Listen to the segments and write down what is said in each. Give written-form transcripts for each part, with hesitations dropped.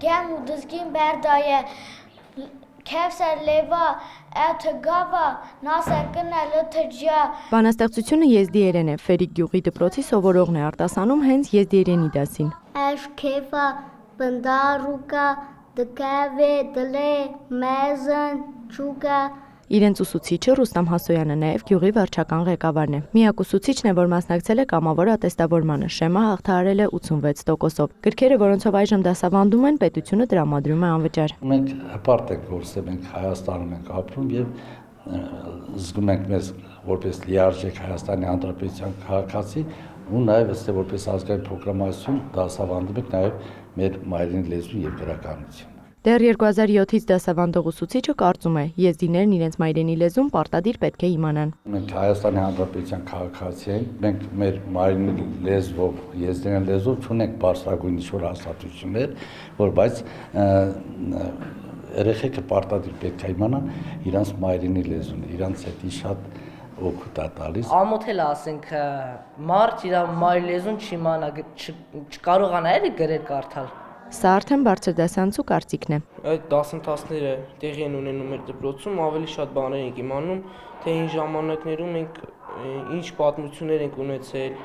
Kem u dizgin berdaye Kevser leva Աթգավա նասակնա լթջա Բանաստեղծությունը եզդիերեն է, Ֆերիկ գյուղի դպրոցի սովորողն է արտասանում հենց եզդիերենի դասին։ Աշքեվա բնդարուկա դկավե դլե մեզն ճուկա Իրենց ուսուցիչը Ռուստամ Հասոյանը նաև գյուղի վարչական ղեկավարն է։ Միակ ուսուցիչն է, որ մասնակցել է կամավոր ատեստավորմանը, շեմը հաղթահարել է 86%-ով։ Գրքերը, որոնցով այժմ դասավանդում են, պետությունը տրամադրում է անվճար։ Մենք հպարտ ենք, որ մենք Հայաստանում ենք ապրում եւ զգում ենք մեզ որպես լիարժեք Հայաստանի Հանրապետության քաղաքացի ու նաև ըստ որպես ազգային փոքրամասնություն դասավանդում ենք նաև մեր մայրենի լեզու եւ գրականություն։ Դեռ 2007-ից դասավանդող ուսուցիչը կարծում է, եզդիներն իրենց մայրենի լեզուն պարտադիր պետք է իմանան։ Մենք Հայաստանի Հանրապետության քաղաքացի ենք, մենք մեր մայրենի լեզվով, եզդիներեն լեզվով չունենք բարձրագույն ինչ-որ հաստատություններ, որ բայց երեխեքը պարտադիր պետք է իմանան իրանց մայրենի լեզուն, իրանց հետ շատ օգուտ է տալիս։ Ամոթել ասենք մարդ իր մայր լեզուն չիմանա, չկարողանա էլի գրել կարդալ։ Սա արդեն բարձրդասանցու կարծիքն է։ Այդ դասընթացները տեղի են ունենում մեր դպրոցում, ավելի շատ բաներ ենք իմանում, թե այն ժամանակներում մենք ինչ պատմություններ ենք ունեցել,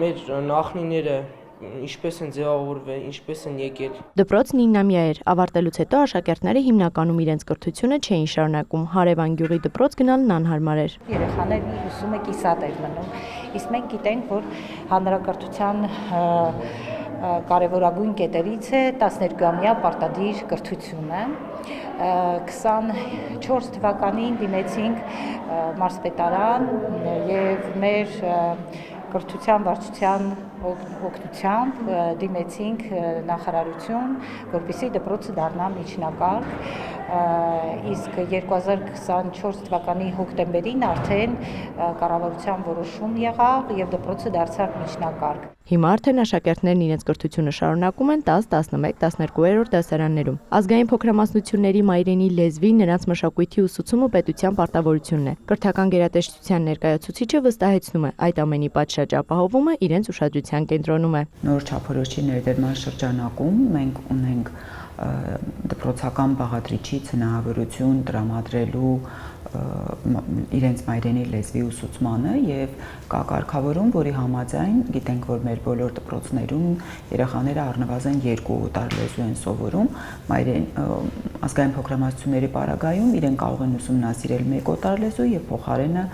մեր նախնիները ինչպես են ձևավորվել, ինչպես են եկել։ Դպրոցն 9-ամյա էր, ավարտելուց հետո աշակերտները հիմնականում իրենց կրթությունը չէին շարունակում, Հարևան գյուղի դպրոց գնալն անհարմար էր։ Երեխաները ուսումը կիսատ էր մնում, իսկ մենք գիտենք, որ հանրակրթության կարևորագույն կետերից է 12-ամյա պարտադիր կրթությունը։ 24 թվականին դիմեցինք մարզպետարան եւ մեր կրթության վարչության օգնությամբ դիմեցինք նախարարություն, որպեսզի դպրոցը դառնա միջնակարգ, իսկ 2024 թվականի հոկտեմբերին արդեն կառավարության որոշում եղավ եւ դպրոցը դարձավ միջնակարգ։ Հիմա արդեն աշակերտներն իրենց կրթությունը շարունակում են 10, 11, 12-րդ դասարաններում։ Ազգային փոքրամասնությունների մայրենի լեզվի, նրանց մշակույթի ուսուցումը պետության պարտավորությունն է։ Կրթական գերատեսչության ներկայացուցիչը վստահեցնում է, այդ ամենի պատշաճ ապահովումը իրենց ուշադրության կենտրոնում է։ Նոր չափորոշի ներդրման շրջանակում մենք ունենք դպրոցական բաղադրիչի ցնահավորություն տրամադրելու իրենց մայրենի լեզվի ուսուցմանը եւ կա կարգավորում, որի համաձայն գիտենք, որ մեր բոլոր դպրոցներում երեխաները առնվազն 2 օտար լեզու են սովորում, ազգային փոքրամասնությունների պարագայում իրենք կարող են ուսումնասիրել 1 օտար լեզու եւ փոխարենը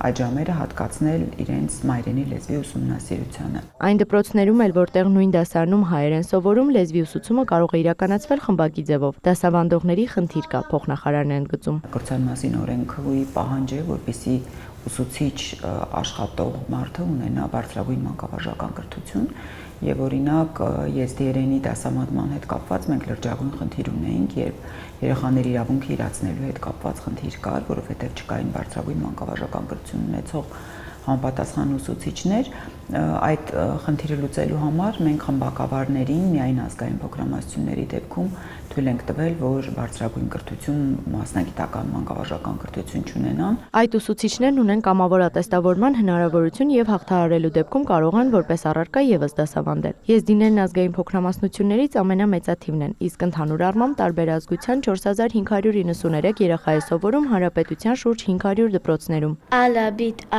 այդ ժամերը հատկացնել իրենց մայրենի լեզվի ուսումնասիրությանը։ Այն դպրոցներում էլ, որտեղ նույն դասարանում հայեր են սովորում, լեզվի ուսուցումը կարող է իրականացվել խմբակի ձևով։ Դասավանդողների խնդիր կա, փոխնախարարն է ընդգծում։ Կրթության մասին օրենքի պահանջ է, որպեսզի ուսուցիչ աշխատող մարդը ունենա բարձրագույն մանկավարժական կրթություն եւ օրինակ եզդիերենի դասավանդման հետ կապված մենք լրջագույն խնդիր ունեինք, երբ երեխաների իրավունքը իրացնելու հետ կապված խնդիր կար, որովհետեւ չկային բարձրագույն մանկավարժական կրթություն ունեցող համապատասխան ուսուցիչներ, այդ խնդիրը լուծելու համար մենք խմբակավարներին միայն ազգային փոքրամասնությունների դեպքում թույլ ենք տվել, որ բարձրագույն կրթություն, մասնագիտական մանկավարժական կրթություն չունենան։ Այդ ուսուցիչներն ունեն կամավոր ատեստավորման հնարավորություն եւ հաղթահարելու դեպքում կարող են որպես առարկա եւս դասավանդել։ Եզդիներն ազգային փոքրամասնություններից ամենամեծաթիվն են, իսկ ընդհանուր առմամբ տարբեր ազգության 4593 երեխա է սովորում հանրապետության շուրջ 500 դպրոցներում։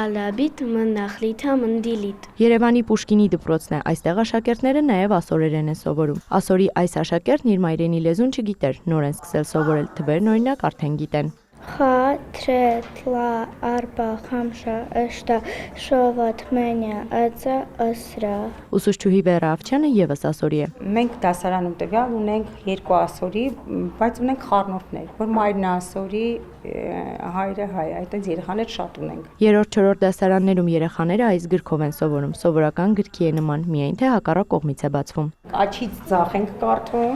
Ալաբիտ մնախլիթա մնդիլիտ Երևանի Պուշկինի դպրոցն է, այստեղ աշակերտները նաև ասորերեն են սովորում։ Ասորի այս աշակերտն իր մայրենի լեզուն չգիտեր, նոր են սկսել սովորել, թվերն օրինակ արդեն գիտեն։ Խա, թրե, թլա, արբա, խամշա, ըշտա, շովատ, մենյա, ածա, ասրա։ Ուսուցչուհի Վերա Ավչյանը եւս ասորի է։ Մենք դասարանում տվյալ ունենք 2 ասորի, բայց ունենք խառնուրդներ, որ մայրն ասորի, հայրը հայ, այդտենց երեխաներ շատ ունենք։ 3-4 դասարաններում երեխաները այս գրքով են սովորում, սովորական գրքի է նման, միայն թե հակառակ կողմից է բացվում։ Աչից ձախ ենք կարդում,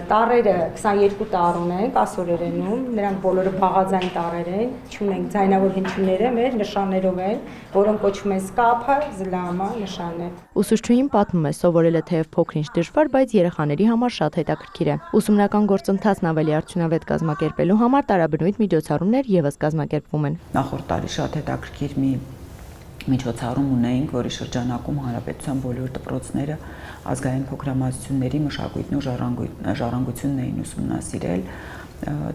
տառերը 22 տառ ունենք ասորերենում, նրանք բոլորը բաղաձայն տառեր են, չունենք ձայնավոր հնչյունները, մեր նշաններով են, որոնք կոչվում են սկափը, զլամա, նշանը։ Ուսուցչուհին պատմում է, սովորելը թեև փոքր-ինչ դժվար, բայց երեխաների համար շատ հետաքրքիր է։ Ուսումնական գործընթացն ավելի արդյունավետ կազմակերպելու համար տարաբնույթ միջոցառումներ եւս կազմակերպվում են։ Նախորդ տարի շատ հետաքրքիր մի միջոցառում ունեինք, որի շրջանակում հանրապետության բոլոր դպրոցները ազգային փոքրամասնությունների մշակույթն ու ժառանգությունն էին ուսումնասիրել,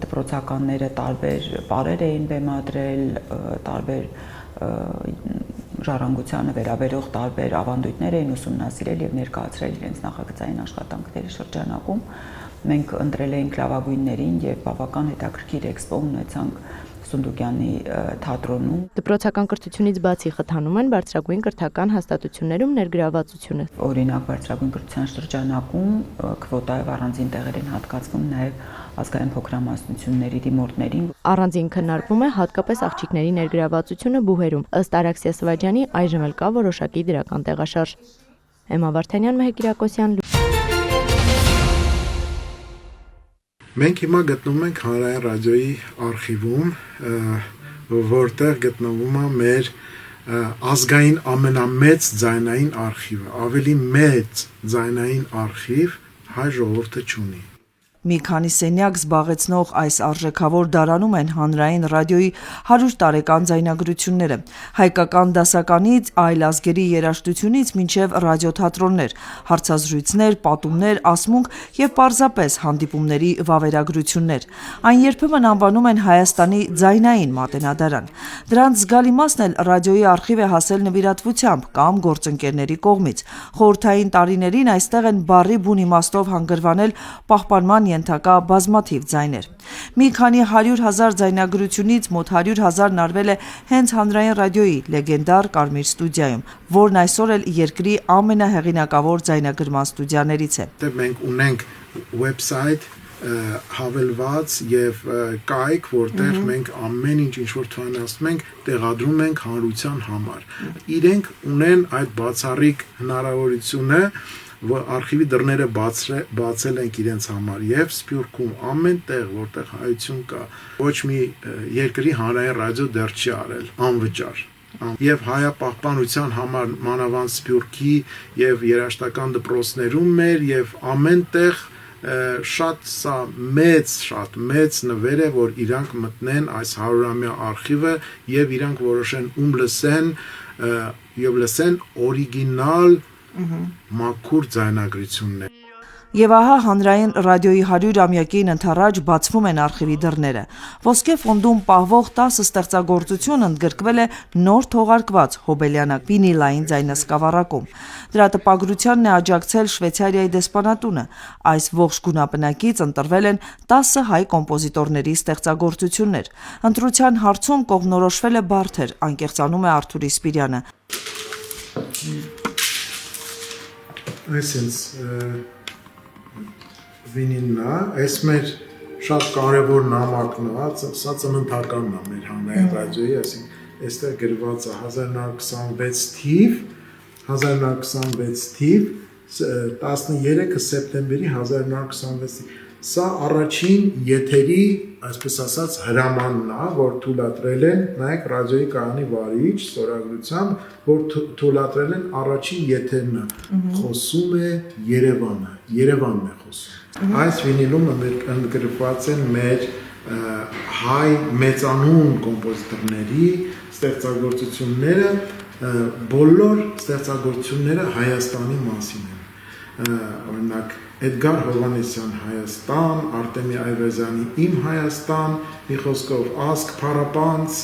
դպրոցականները տարբեր պարեր էին բեմադրել, տարբեր ժառանգությանը վերաբերող տարբեր ավանդույթներ էին ուսումնասիրել եւ ներկայացրել իրենց նախագծային աշխատանքների շրջանակում։ Մենք ընտրել էինք լավագույններին եւ բավական հետաքրքիր էքսպո ունեցանք Սունդուկյանի թատրոնում։ Դպրոցական կրթությունից բացի խթանում են բարձրագույն կրթական հաստատություններում ներգրավվածությունը։ Օրինակ բարձրագույն կրթության շրջանակում քվոտայով առանձին տեղեր են հատկացվում նաեւ ազգային փոքրամասնությունների դիմորդներին։ Առանձին քննարկվում է հատկապես աղջիկների ներգրավվածությունը բուհերում։ Ըստ Արաքսիա Սվաջյանի այժմ էլ կա որոշակի դրական տեղաշարժ։ Էմմա Վարդանյան, Մեհեր Կիրակոսյան։ Մենք հիմա գտնվում ենք Հանրային ռադիոյի արխիվում, որտեղ գտնվում է մեր ազգային ամենամեծ ձայնային արխիվը, ավելի մեծ ձայնային արխիվ հայ ժողովուրդը չունի։ Մի քանի սենյակ զբաղեցնող այս արժեքավոր դարանում են հանրային ռադիոյի 100 տարեկան ձայնագրությունները, հայկական դասականից, այլ ազգերի երաժշտությունից մինչև ռադիոթատրոններ, հարցազրույցներ, պատումներ, ասմունք եւ պարզապես հանդիպումների վավերագրություններ։ Այն երբեմն անվանում են Հայաստանի ձայնային մատենադարան։ Դրանց զգալի մասն էլ ռադիոյի արխիվ է հասել նվիրատվությամբ կամ գործընկերների կողմից։ Խորհրդային տարիներին այստեղ են բառի բուն իմաստով հանգրվանել պահպանման ենթակա բազմաթիվ ձայներ։ Մի քանի 100,000 ձայնագրությունից մոտ 100,000-ն արվել է հենց հանրային ռադիոյի լեգենդար Կարմիր ստուդիայում, որն այսօր էլ երկրի ամենահեղինակավոր ձայնագրման ստուդիաներից է։ Մենք ունենք website հավելված եւ կայք, որտեղ մենք ամեն ինչ որ թվայնացնում ենք, տեղադրում ենք հանրության համար։ Իրենք ունեն այդ բացառիկ հնարավորությունը, որ արխիվի դռները բացել ենք իրենց համար եւ Սփյուռքում ամեն տեղ, որտեղ հայություն կա, ոչ մի երկրի հանրային ռադիո դեռ չի արել անվճար։ Եվ հայապահպանության համար մանավանդ Սփյուռքի եւ երաժշտական դպրոցներում մեր եւ ամեն տեղ շատ մեծ նվեր է, որ իրանք մտնեն այս 100-ամյա արխիվը եւ իրանք որոշեն լսեն եւ լսեն օրիգինալ մաքուր ձայնագրություններ։ Եվ ահա հանրային ռադիոյի 100-ամյակին ընթառաջ բացվում են արխիվի դռները։ Ոսկե ֆոնդում պահվող 10 ստեղծագործություն ընդգրկվել է նոր թողարկված Հոբելյանակ վինիլային ձայնասկավառակում։ Դրա տպագրությանն է աջակցել Շվեյցարիայի դեսպանատունը։ Այս ողջ գունապնակից ընտրվել են 10 հայ կոմպոզիտորների ստեղծագործություններ։ Ընտրության հարցում կողմնորոշվել է բարդ, անկեղծանում է Արթուր Իսպիրյանը։ Այսինքն վինիլնա, այս մեր շատ կարևոր նամակն է, սա ծննդականն է մեր հանրային ռադիոյի, այսինքն այստեղ գրված է 1926 թիվ, 13 սեպտեմբերի 1926 թիվ։ Սա առաջին եթերի, այսպես ասած, հրամանն է, որ թույլատրել են, նայեք ռադիոյի կայանի վարիչ ստորագրությամբ, որ թույլատրել են առաջին եթերն է, խոսում է Երևանը, Երևանն է խոսում։ Այս վինիլում ընդգրկված են մեր հայ մեծանուն կոմպոզիտորների ստեղծագործությունները, բոլոր ստեղծագործությունները Հայաստանի մասին են։ Օրինակ Էդգար Հովհաննիսյան Հայաստան, Արտեմի Այվազյանի Իմ Հայաստան, մի խոսքով Ասք Փարապանց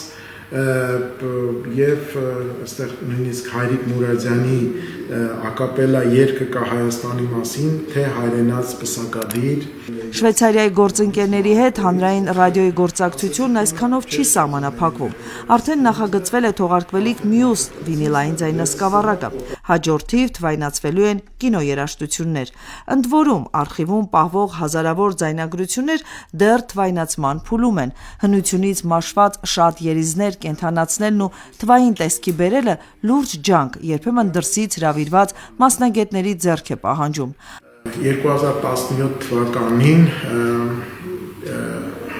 եւ այստեղ նույնիսկ Հայրիկ Մուրադյանի ակապելա երգը կա Հայաստանի մասին, թե հայրենաց պսակադիր։ Շվեյցարիայի գործընկերների հետ հանրային ռադիոյի գործակցությունն այսքանով չի սահմանափակվում։ Արդեն նախագծվել է թողարկվելիք մյուս վինիլային ձայնասկավառակը։ Հաջորդիվ թվայնացվելու են կինոերաժշտություններ։ Ընդ որում արխիվում պահվող հազարավոր ձայնագրություններ դեռ թվայնացման փուլում են։ Հնությունից մաշված շատ երիզներ կենթանացնելն ու թվային տեսքի բերելը լուրջ ջանք, երբեմն դրսից հրավիրված մասնագետների ձեռք է պահանջում։ 2017 թվականին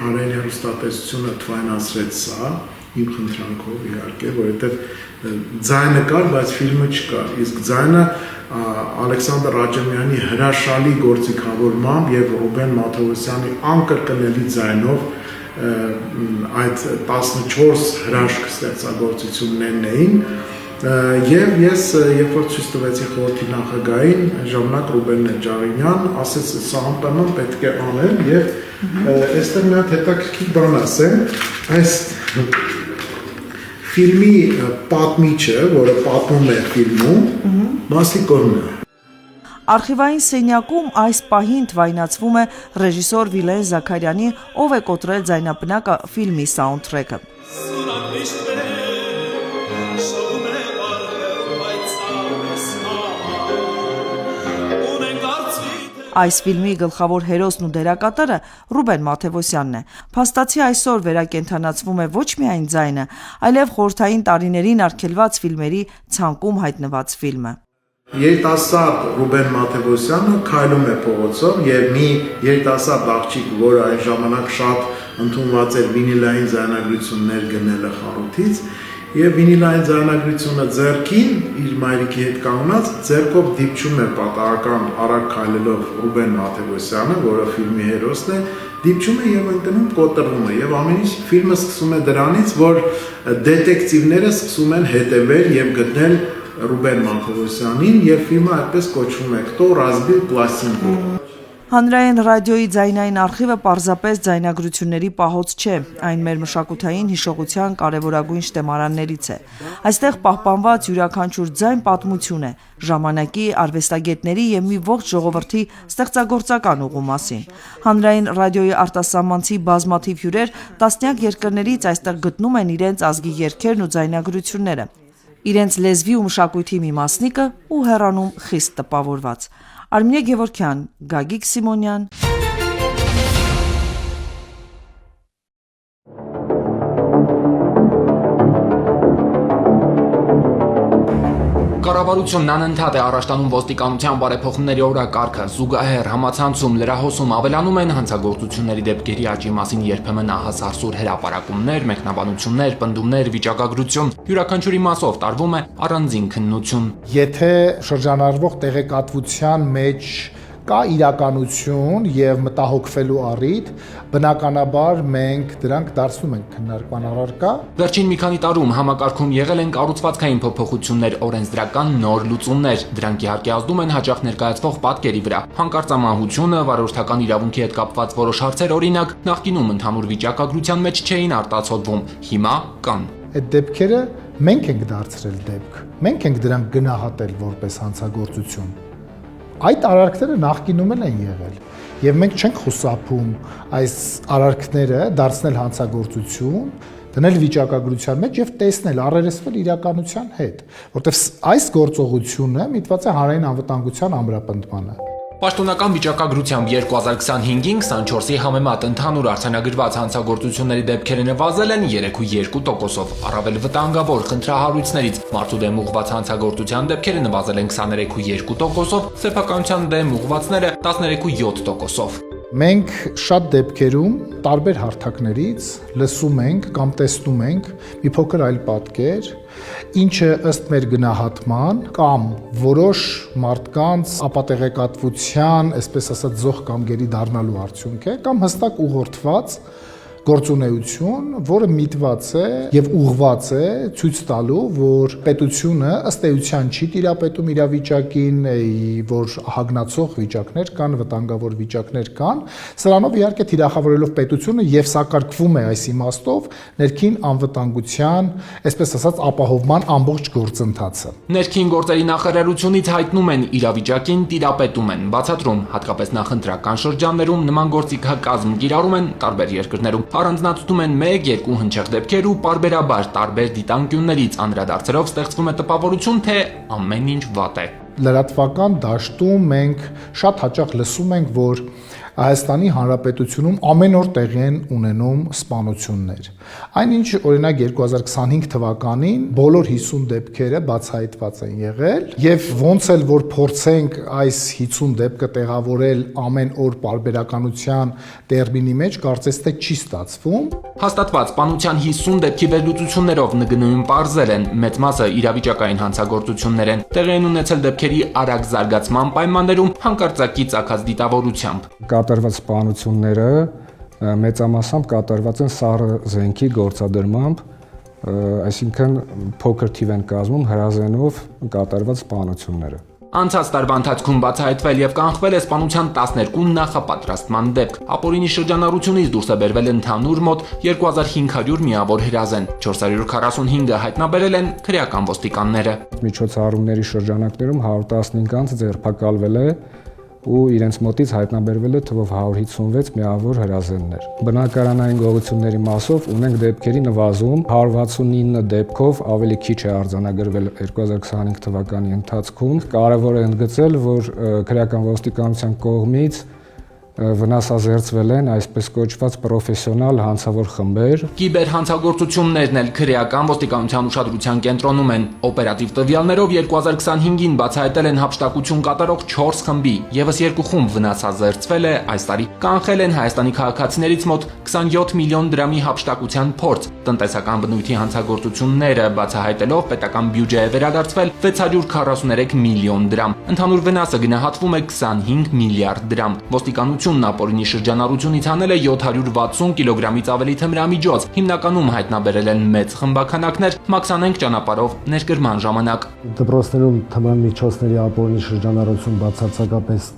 հանրային հեռուստատեսությունը թվայնացրեց սա, իմ խնդրանքով իհարկե, որովհետև ձայնը կար, բայց ֆիլմը չկար, իսկ ձայնը Ալեքսանդր Աջեմյանի հրաշալի գործիքավորմամբ եւ Ռուբեն Մաթովոսյանի անկրկնելի ձայնով այդ 14 հրաշք ստեղծագործություններն էին, Եվ ես երբ որ ցույց տվեցի խորհրդի նախագահին, ժամանակ Ռուբեն Նեջարինյան ասեց, սա անպայման պետք է անել եւ այստեղ մի հատ հետաքրքիր բան ասեմ, այս ֆիլմի պատմիչը, որը պատմում է ֆիլմում, Մասիկոնն է։ Արխիվային սենյակում այս պահին թվայնացվում է ռեժիսոր Վիլեն Զաքարյանի, ով է կոտրել ձայնապնակը ֆիլմի սաունդթրեքը։ Այս ֆիլմի գլխավոր հերոսն ու դերակատարը Ռուբեն Մաթևոսյանն է։ Փաստացի այսօր վերակենդանացվում է ոչ միայն ձայնը, այլև խորհրդային տարիներին արգելված ֆիլմերի ցանկում հայտնված ֆիլմը։ Երիտասարդ Ռուբեն Մաթևոսյանը քայլում է փողոցով եւ մի երիտասարդ աղջիկ, որը այն ժամանակ շատ ընդունված էր վինիլային ձայնագրություններ գնելը խանութից, եւ վինիլային ձայնագրությունը ձեռքին իր մայրիկի հետ կանգնած ձեռքով դիպչում է պատահական արագ քայլելով Ռուբեն Մաթևոսյանը, որը ֆիլմի հերոսն է, դիպչում է եւ ընկնում կոտրվում է եւ ամեն ինչ ֆիլմը սկսում է դրանից, որ դետեկտիվները սկսում են հետևել եւ գտնել Ռուբեն Մաթևոսյանին եւ ֆիլմը այդպես կոչվում է «Кто разбил пластинку»։ Հանրային ռադիոյի ձայնային արխիվը պարզապես ձայնագրությունների պահոց չէ, այն մեր մշակութային հիշողության կարևորագույն շտեմարաններից է։ Այստեղ պահպանված յուրաքանչյուր ձայն պատմություն է, ժամանակի, արվեստագետների եւ մի ողջ ժողովրդի ստեղծագործական ուղու մասին։ Հանրային ռադիոյի արտասահմանցի բազմաթիվ հյուրեր տասնյակ երկրներից այստեղ գտնում են իրենց ազգի երգերն ու ձայնագրությունները, իրենց լեզվի ու մշակույթի մի մասնիկը ու հեռանում խիստ տպավորված։ Արմինե Գևորգյան, Գագիկ Սիմոնյան։ Կառավարությունն անընդհատ է առաջ տանում ոստիկանության բարեփոխումների օրակարգը, զուգահեռ համացանցում, լրահոսում ավելանում են հանցագործությունների դեպքերի աճի մասին երբեմն ահասարսուր հրապարակումներ, մեկնաբանություններ, պնդումներ, վիճակագրություն, յուրաքանչյուրի մասով տարվում է առանձին քննություն։ Եթե շրջանառվող տեղեկատվության մեջ կա իրականություն եւ մտահոգվելու առիթ, բնականաբար մենք դրանք դարձնում ենք քննարկման առարկա։ Վերջին մի քանի տարում համակարգում եղել են կառուցվածքային փոփոխություններ, օրենսդրական նոր լուծումներ, դրանք իհարկե ազդում են հաճախ ներկայացվող պատկերի վրա։ Հանկարծամահությունը, վարորդական իրավունքի հետ կապված որոշ հարցեր, օրինակ, նախկինում ընդհանուր վիճակագրության մեջ չէին արտացոլվում, հիմա կան։ Այդ դեպքերը մենք ենք դարձրել դեպք։ Մենք ենք դրանք գնահատել որպես հանցագործություն։ Այդ արարքները նախկինում են եղել եւ մենք չենք խուսափում այս արարքները դարձնել հանցագործություն, դնել վիճակագրության մեջ եւ տեսնել, առերեսվել իրականության հետ, որտեւ այս գործողությունը միտված է հանրային անվտանգության ամրապնդմանը։ Պաշտոնական վիճակագրությամբ 2025-ին 24-ի համեմատ ընդհանուր արձանագրված հանցագործությունների դեպքերը նվազել են 3.2%-ով, առավել վտանգավոր խնդրահարույցներից մարդու դեմ ուղղված հանցագործության դեպքերը նվազել են 23.2%-ով, սեփականության դեմ ուղղվածները 13.7%-ով։ Մենք շատ դեպքերում տարբեր հարթակներից լսում ենք կամ տեսնում ենք մի փոքր այլ պատկեր, ինչը ըստ մեր գնահատման կամ որոշ մարդկանց ապատեղեկատվության, այսպես ասած, զոհ կամ գերի դառնալու արդյունք է, կամ հստակ ուղղորդված գործունեություն, որը միտված է եւ ուղղված է ցույց տալու, որ պետությունը ըստ էության չի տիրապետում իրավիճակին, որ հագնացող վիճակներ կան, վտանգավոր վիճակներ կան, սրանով իհարկե թիրախավորելով պետությունը եւ սակարկվում է այս իմաստով ներքին անվտանգության, այսպես ասած, ապահովման ամբողջ գործընթացը։ Ներքին գործերի նախարարությունից հայտնում են իրավիճակին տիրապետում են, բացատրում, հատկապես նախընտրական շրջաններում նման գործիքակազմ կիրառում են տարբեր երկրներում։ Առանձնացնում են 1-2 հնչեղ դեպքեր ու պարբերաբար տարբեր դիտանկյուններից անդրադարձելով ստեղծվում է տպավորություն, թե ամեն ինչ վատ է։ Լրատվական դաշտում մենք շատ հաճախ լսում ենք, որ Հայաստանի Հանրապետությունում ամեն օր տեղի են ունենում սպանություններ։ Այնինչ օրինակ 2025 թվականին բոլոր 50 դեպքերը բացահայտված են եղել եւ ոնց էլ որ փորձենք այս 50 դեպքը տեղավորել ամեն օր պարբերականության տերմինի մեջ, կարծես թե չի ստացվում։ Հաստատված սպանության 50 դեպքի վերլուծություններով ՆԳՆ-ում պարզել են մեծ մասը իրավիճակային հանցագործություններ են, տեղի են ունեցել դեպքերի արագ զարգացման պայմաններում հանկարծակի ծագած դիտավորությամբ։ Կատարված սպանությունները մեծամասամբ կատարված են սառը զենքի գործադրմամբ, այսինքն փոքր թիվ են կազմում հրազենով կատարված սպանությունները։ Անցած տարվա ընթացքում բացահայտվել եւ կանխվել է սպանության 12 նախապատրաստման դեպք։ Ապօրինի շրջանառությունից դուրս է բերվել ընդհանուր մոտ 2500 միավոր հրազեն, 445-ը հայտնաբերել են քրեական ոստիկանները։ Միջոցառումների շրջանակներում 115 անձ ձերբակալվել է ու իրենց մոտից հայտնաբերվել է թվով 156 միավոր հրազեններ։ Բնակարանային գողությունների մասով ունենք դեպքերի նվազում, 169 դեպքով ավելի քիչ է արձանագրվել 2025 թվականի ընթացքում։ Կարևոր է ընդգծել, որ քրեական ոստիկանության կողմից վնասազերծվել են այսպես կոչված պրոֆեսիոնալ հանցավոր խմբեր։ Կիբերհանցագործություններն էլ քրեական ոստիկանության ուշադրության կենտրոնում են։ Օպերատիվ տվյալներով 2025-ին բացահայտել են հափշտակություն կատարող 4 խմբի, եւս 2 խումբ վնասազերծվել է այս տարի։ Կանխել են Հայաստանի քաղաքացիներից մոտ 27 միլիոն դրամի հափշտակության փորձ։ Տնտեսական բնույթի հանցագործությունները բացահայտելով պետական բյուջե է վերադարձվել 643 միլիոն դրամ։ Ընդհանուր վնասը գնահատվում է 25 միլիարդ դրամ։ Ոստիկանությունն ապօրինի շրջանառությունից հանել է 760 կիլոգրամից ավելի թմրամիջոց, հիմնականում հայտնաբերել են մեծ խմբաքանակներ մաքսանենգ ճանապարհով ներկրման ժամանակ։ Դպրոցներում թմրամիջոցների ապօրինի շրջանառություն բացարձակապես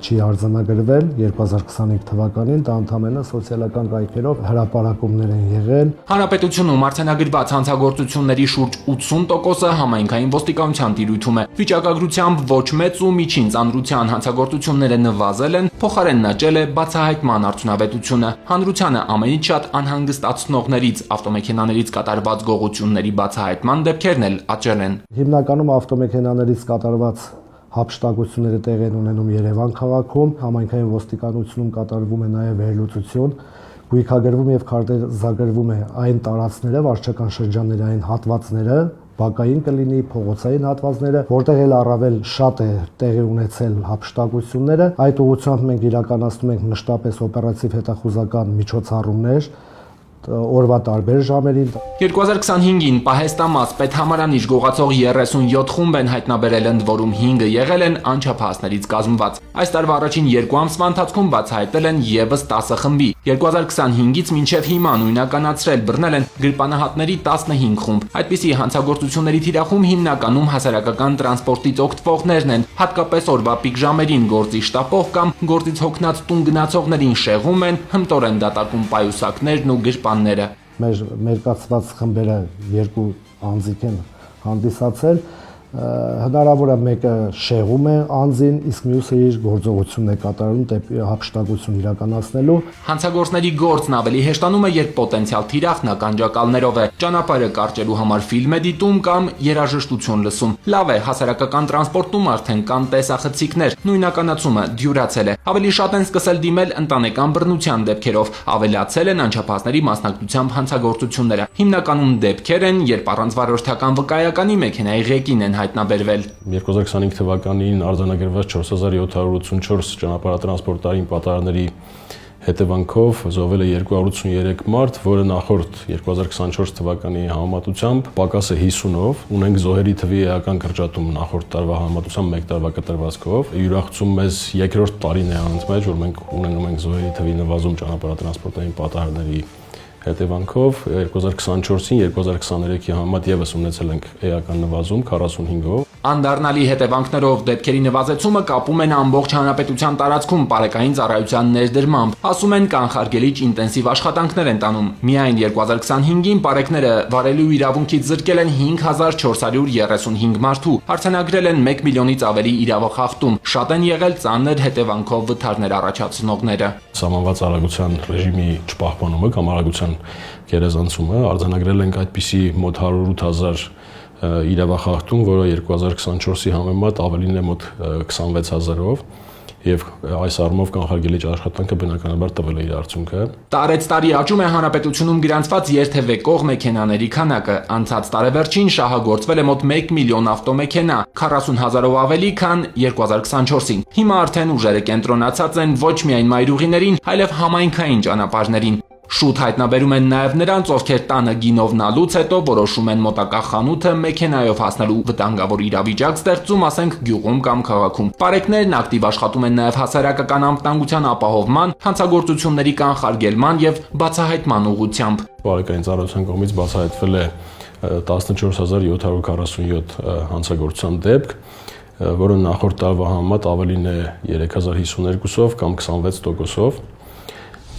չի արձանագրվել 2025 թվականին, դա ընդհանրապես սոցիալական կայքերով հրապարակումներ են եղել։ Հանրապետությունում արձանագրված հանցագործությունների շուրջ 80%-ը համայնքային ոստիկանության տիրույթում է։ Վիճակագրությամբ ոչ մեծ ու միջին ծանրության հանցագործությունները նվազել են, փոխարենն աճել է բացահայտման արդյունավետությունը։ Հանրությանը ամենից շատ անհանգստացնողներից ավտոմեքենաներից կատարված գողությունների բացահայտման դեպքերն էլ աճել են։ Հիմնականում ավտոմեքենաներից կատարված հափշտակությունները տեղի են ունենում Երևան քաղաքում, համայնքային ոստիկանությունում կատարվում է նաև վերլուծություն, գույքագրվում եւ քարտեզագրվում է այն տարածքները, վարչական շրջանների այն հատվածները, բակային կլինի, փողոցային հատվածները, որտեղ էլ առավել շատ է տեղի ունեցել հափշտակությունները։ Այդ ուղղությամբ մենք իրականացնում ենք մշտապես օպերատիվ հետախուզական միջոցառումներ օրվա տարբեր ժամերին։ 2025-ին Պահեստամաս պետհամարանիշ գողացող 37 խումբ են հայտնաբերել, ընդ որում 5-ը եղել են անչափահասներից կազմված։ Այս տարվա առաջին 2 ամսվա ընթացքում բացահայտել են եւս 10 խմբի։ 2025-ից մինչև հիմա նույնականացրել բռնել են գրպանահատների 15 խումբ։ Այդպիսի հանցագործությունների թիրախում հիմնականում հասարակական տրանսպորտից օգտվողներն են, հատկապես օրվա պիկ ժամերին գործի շտապող կամ գործից հոգնած տուն գնացողներին շեղում են, հմտորեն դատակում պայուսակներն ու գրպանները։ Մեր մերկացված խմբերը 2 անձիկ են հանդիսացել, հնարավոր է մեկը շեղում է անձին, իսկ մյուսը իր գործողությունն է կատարում դեպի հափշտակություն իրականացնելու։ Հանցագործների գործն ավելի հեշտանում է, երբ պոտենցիալ թիրախն ականջակալներով է, ճանապարհը կարճելու համար ֆիլմ է դիտում կամ երաժշտություն լսում։ Լավ է, հասարակական տրանսպորտում արդեն կան տեսախցիկներ, նույնականացումը դյուրացել է։ Ավելի շատ են սկսել դիմել ընտանեկան բռնության դեպքերով, ավելացել են անչափահասների մասնակցությամբ հանցագործությունները։ Հիմնականում դեպքեր են, երբ առանց վարորդական վկայականի մեքենայի ղեկին են հայտնաբերվել։ 2025 թվականին արձանագրված 4784 ճանապարհատրանսպորտային պատահարների հետևանքով զոհվել է 283 մարդ, որը նախորդ 2024 թվականի համեմատությամբ պակաս է 50-ով։ Ունենք զոհերի թվի էական կրճատում նախորդ տարվա համեմատությամբ 1 տարվա կտրվածքով։ Յուրահատուցում մեզ երկրորդ տարին է անցել, որ մենք ունենում ենք զոհերի թվի նվազում ճանապարհատրանսպորտային պատահարների հետևանքով 2024-ին 2023-ի համեմատ եւս ունեցել ենք էական նվազում 45-ով։ Անդառնալի հետևանքներով դեպքերի նվազեցումը կապում են ամբողջ հանրապետության տարածքում բարեկային ծառայության ներդրմամբ։ Ասում են կանխարգելիչ ինտենսիվ աշխատանքներ են տանում։ Միայն 2025-ին բարեկները վարելու իրավունքից զրկել են 5435 մարդու, արձանագրել են 1 միլիոնից ավելի իրավախախտում։ Շատ են եղել ծանր հետևանքով վթարներ առաջացնողները։ Սահմանված արագության ռեժիմի չպահպանումը կամ արագության գերազանցումը արձանագրել ենք այդպիսի մոտ 108,000 իրավախախտում, որը 2024-ի համեմատ ավելին է մոտ 26,000-ով եւ այս առումով կանխարգելիչ աշխատանքը բնականաբար տվել է իր արդյունքը։ Տարեց տարի աճում է հանրապետությունում գրանցված երթևեկող մեքենաների քանակը։ Անցած տարեվերջին շահագործվել է մոտ 1 միլիոն ավտոմեքենա, 40,000-ով ավելի, քան 2024-ին։ Հիմա արդեն ուժերը կենտրոնացած են ոչ միայն մայրուղիներին, այլև համայնքային ճանապարհներին։ Շուտ հայտնաբերում են նաև նրանց, ովքեր տանը գինով նալուց հետո որոշում են մոտակա խանութը մեքենայով հասնելու վտանգավոր իրավիճակ ստեղծում, ասենք գյուղում կամ քաղաքում։ Պարեկներն ակտիվ աշխատում են նաև հասարակական անվտանգության ապահովման, հանցագործությունների կանխարգելման եւ բացահայտման ուղղությամբ։ Բարեկային ծառայության կողմից բացահայտվել է 14747 հանցագործության դեպք, որը նախորդ տարվա համեմատ ավելին է 3052-ով կամ 26%-ով։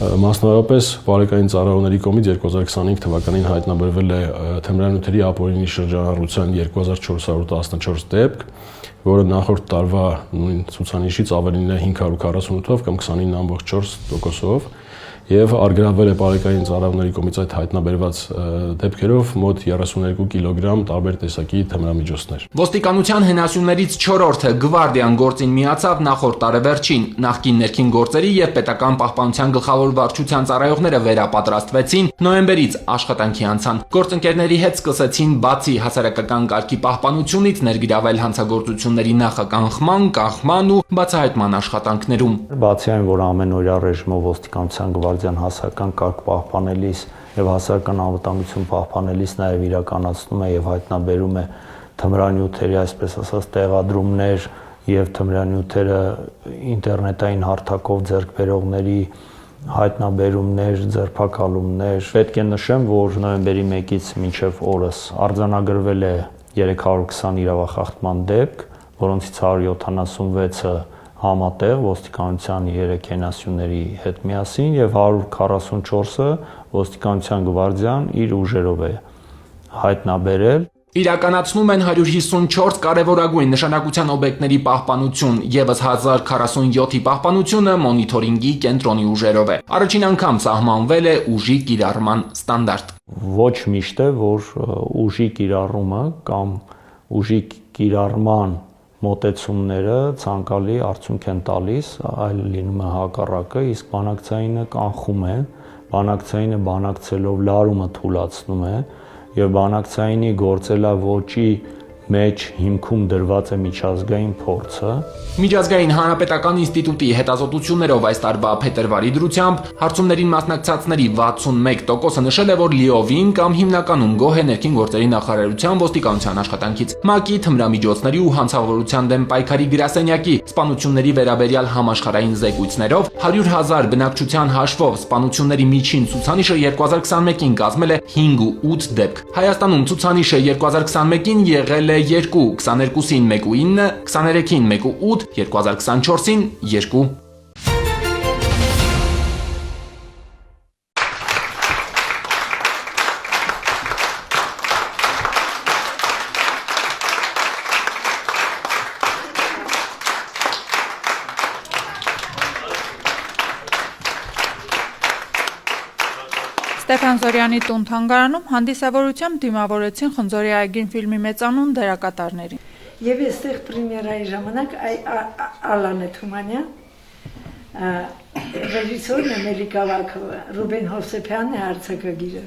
Մասնավորապես բարեկային ծառայողների կողմից 2025 թվականին հայտնաբերվել է թմրանյութերի ապօրինի շրջանառության 2414 դեպք, որը նախորդ տարվա նույն ցուցանիշից ավելին է 548-ով կամ 29.4%-ով, եւ արգելվել է բարեկային ծառայողների կողմից այդ հայտնաբերված դեպքերով մոտ 32 կիլոգրամ տարբեր տեսակի թմրամիջոցներ։ Ոստիկանության հենասյուներից 4-րդը Գվարդիան գործին միացավ նախորդ տարեվերջին։ Նախկին ներքին գործերի եւ պետական պահպանության գլխավոր վարչության ծառայողները վերապատրաստվեցին, նոյեմբերից աշխատանքի անցան։ Գործընկերների հետ սկսեցին բացի հասարակական կարգի պահպանությունից ներգրավել հանցագործությունների նախականխման, կանխման ու բացահայտման աշխատանքներում։ Բացի այն, որ ամենօրյա ռեժիմով ոստիկանության գվարդիան հասարակական կարգ պահպանելիս եւ հասարակական անվտանգություն պահպանելիս նաեւ իրականացնում է եւ հայտնաբերում է թմրանյութերի, այսպես ասած, տեղադրումներ եւ թմրանյութերը ինտերնետային հարթակով ձեռք բերողների հայտնաբերումներ, ձերբակալումներ։ Պետք է նշեմ, որ նոյեմբերի 1-ից մինչև օրս արձանագրվել է 320 իրավախախտման դեպք, որոնցից 176-ը համատեղ ոստիկանության 3 հենասյուների հետ միասին եւ 144-ը ոստիկանության գվարդիան իր ուժերով է հայտնաբերել։ Իրականացնում են 154 կարևորագույն նշանակության օբյեկտների պահպանություն, եւս 1047-ի պահպանությունը մոնիթորինգի կենտրոնի ուժերով է։ Առաջին անգամ սահմանվել է ուժի կիրառման ստանդարտ։ Ոչ միշտ է, որ ուժի կիրառումը կամ ուժի կիրառման մոտեցումները ցանկալի արդյունք են տալիս, այլ լինում է հակառակը, իսկ բանակցայինը կանխում է, բանակցայինը բանակցելով լարումը թուլացնում է եւ բանակցայինի գործելավոճի մեջ հիմքում դրված է միջազգային փորձը։ Միջազգային հանրապետական ինստիտուտի հետազոտություններով այս տարվա փետրվարի դրությամբ հարցումներին մասնակցածների 61%-ը նշել է, որ լիովին կամ հիմնականում գոհ է ներքին գործերի նախարարության ոստիկանության աշխատանքից։ ՄԱԿ-ի թմրամիջոցների ու հանցավորության դեմ պայքարի գրասենյակի սպանությունների վերաբերյալ համաշխարհային զեկույցներով 100,000 բնակչության հաշվով սպանությունների միջին ցուցանիշը 2021-ին կազմել է 5.8 դեպք։ Հայաստանում ցուցանիշը 2021-ին եղել է 2, 22-ին 1.9, 23-ին 1.8, 2024-ին 2։ Ստեփան Զորյանի տուն թանգարանում հանդիսավորությամբ դիմավորեցին Խնձորի այգին ֆիլմի մեծանուն դերակատարներին։ Եվ այստեղ պրեմիերայի ժամանակ Ալանե Թումանյան, ռեժիսորն է Մելիքա Վաքովը, Ռուբեն Հովսեփյանն է արձակագիրը,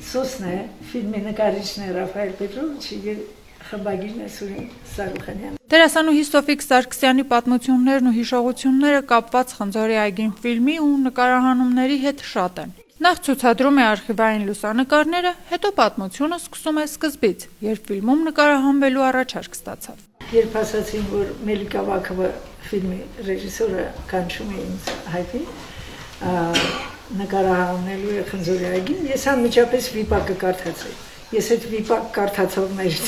Սոսն է, ֆիլմի նկարիչն է Ռաֆայել Պետրովիչը եւ խմբագիրն է Սուրեն Սարուխանյանը։ Դերասանուհի Սոֆիկ Սարգսյանի պատմություններն ու հիշողությունները կապված Խնձորի այգին ֆիլմի ու նկարահանումների հետ շատ են։ Նախ ցուցադրում է արխիվային լուսանկարները, հետո պատմությունը սկսում է սկզբից, երբ ֆիլմում նկարահանվելու առաջարկ ստացավ։ Երբ ասացին, որ Մելիքա Վաքովը ֆիլմի ռեժիսորը կանչում է ինձ հայտի, նկարահանելու է Խնձորի այգին, ես անմիջապես վիպակը կարդացի։ Ես այդ վիպակ կարդացողներից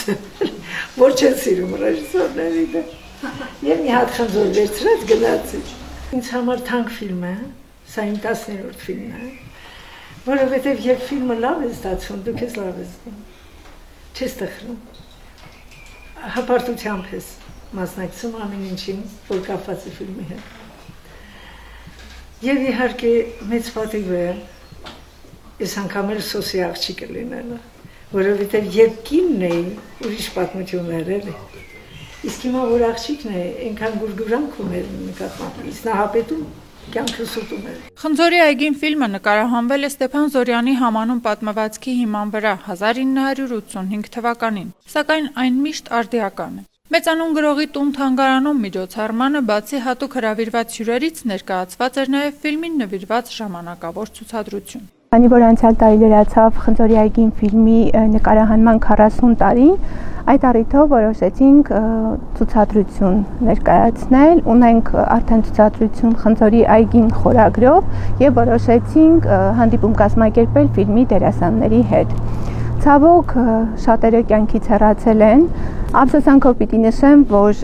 որ չեն սիրում ռեժիսորները։ Եվ մի հատ Խնձոր վերցրած գնացի։ Ինձ համար թանկ ֆիլմ է, սա իմ 10-րդ ֆիլմն է։ Որովհետև երբ ֆիլմը լավ է ստացվում, դուք ես լավ ես դնում, չես տխրում, հպարտությամբ ես մասնակցում ամեն ինչին, որ կապված է ֆիլմի հետ։ Եվ իհարկե մեծ պատիվ է, ես անգամ էլ սոսի աղջիկը լինելը, որովհետև երբ կինն էի, ուրիշ պատմություններ էլի, իսկ հիմա որ աղջիկն է, այնքան գուրգուրանք ուներ նկատմամբ, իսկ նահապետում Խնձորի այգին ֆիլմը նկարահանվել է Ստեփան Զորյանի համանուն պատմվածքի հիման վրա 1985 թվականին, սակայն այն միշտ արդիական է։ Մեծանուն գրողի տուն թանգարանում միջոցառմանը բացի հատուկ հրավիրված հյուրերից ներկայացված էր նաև ֆիլմին նվիրված ժամանակավոր ցուցադրություն։ Քանի որ անցյալ տարի լրացավ Խնձորի այգին ֆիլմի նկարահանման 40 տարին, այդ առիթով որոշեցինք ցուցադրություն ներկայացնել, ունենք արդեն ցուցադրություն Խնձորի այգին խորագրով եւ որոշեցինք հանդիպում կազմակերպել ֆիլմի դերասանների հետ։ Ցավոք շատերը կյանքից հեռացել են, ափսոսանքով պիտի նշեմ, որ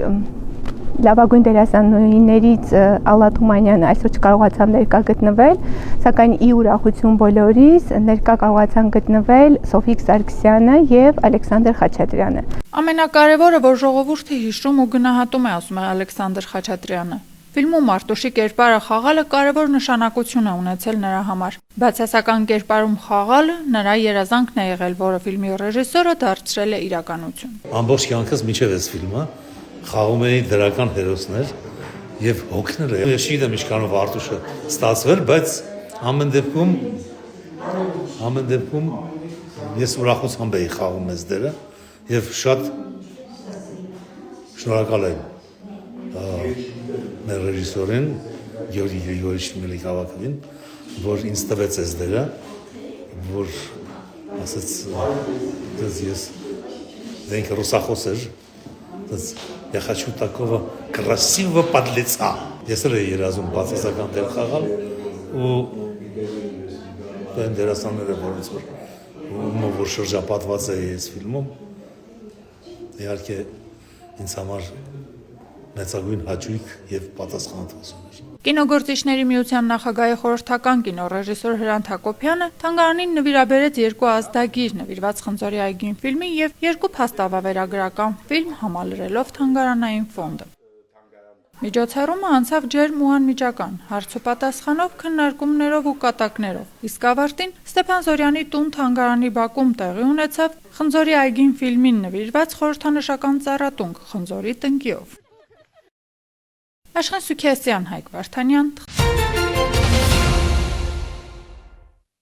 լավագույն դերասանուհիներից Ալլա Թումանյանը այսօր չկարողացավ ներկա գտնվել, սակայն ի ուրախություն բոլորիս ներկա կարողացան գտնվել Սոֆիկ Սարգսյանը եւ Ալեքսանդր Խաչատրյանը։ Ամենակարևորը, որ ժողովուրդը հիշում ու գնահատում է, ասում է Ալեքսանդր Խաչատրյանը։ Ֆիլմում Մարտոշի կերպարը խաղալը կարևոր նշանակություն է ունեցել նրա համար։ Բացասական կերպարում խաղալը նրա երազանքն է եղել, որը ֆիլմի ռեժիսորը դարձրել է իրականություն։ Ամբողջ կյանքս մինչև այս ֆիլմը խաղում էի դրական հերոսներ եւ հոգնել եմ։ Ես չգիտեմ ինչքանով Արտուշը ստացվել, բայց ամեն դեպքում ես ուրախությամբ էի խաղում այս դերը եւ շատ շնորհակալ եմ մեր ռեժիսորին Գյորգի Գրիգորիչ Մելիքավակին, որ ինձ տվեց այս դերը, որ ասաց ես դենք ռուսախոս էր, я хочу такого красивого подлеца։ Ես էլ էի երազում բացասական դեր խաղալ ու այն դերասանները որ շրջապատված էի այս ֆիլմում, իհարկե ինձ համար մեծագույն հաճույք եւ պատասխանատվություն էր։ Կինոգործիչների միության նախագահի խորհրդական կինոռեժիսոր Հրանտ Հակոբյանը թանգարանին նվիրաբերեց 2 ազդագիր նվիրված Խնձորի այգին ֆիլմի եւ 2 փաստավավերագրական ֆիլմ համալրելով թանգարանային ֆոնդը։ Միջոցառումը անցավ ջերմ ու անմիջական, հարցուպատասխանով, քննարկումներով ու կատակներով։ Իսկ ավարտին Ստեփան Զորյանի տուն թանգարանի բակում տեղի ունեցավ Խնձորի այգին ֆիլմին նվիրված խորհրդանշական ծառատունք Խնձորի տնկիով։ Աշխեն Սուքիասյան, Հայկ Վարդանյան։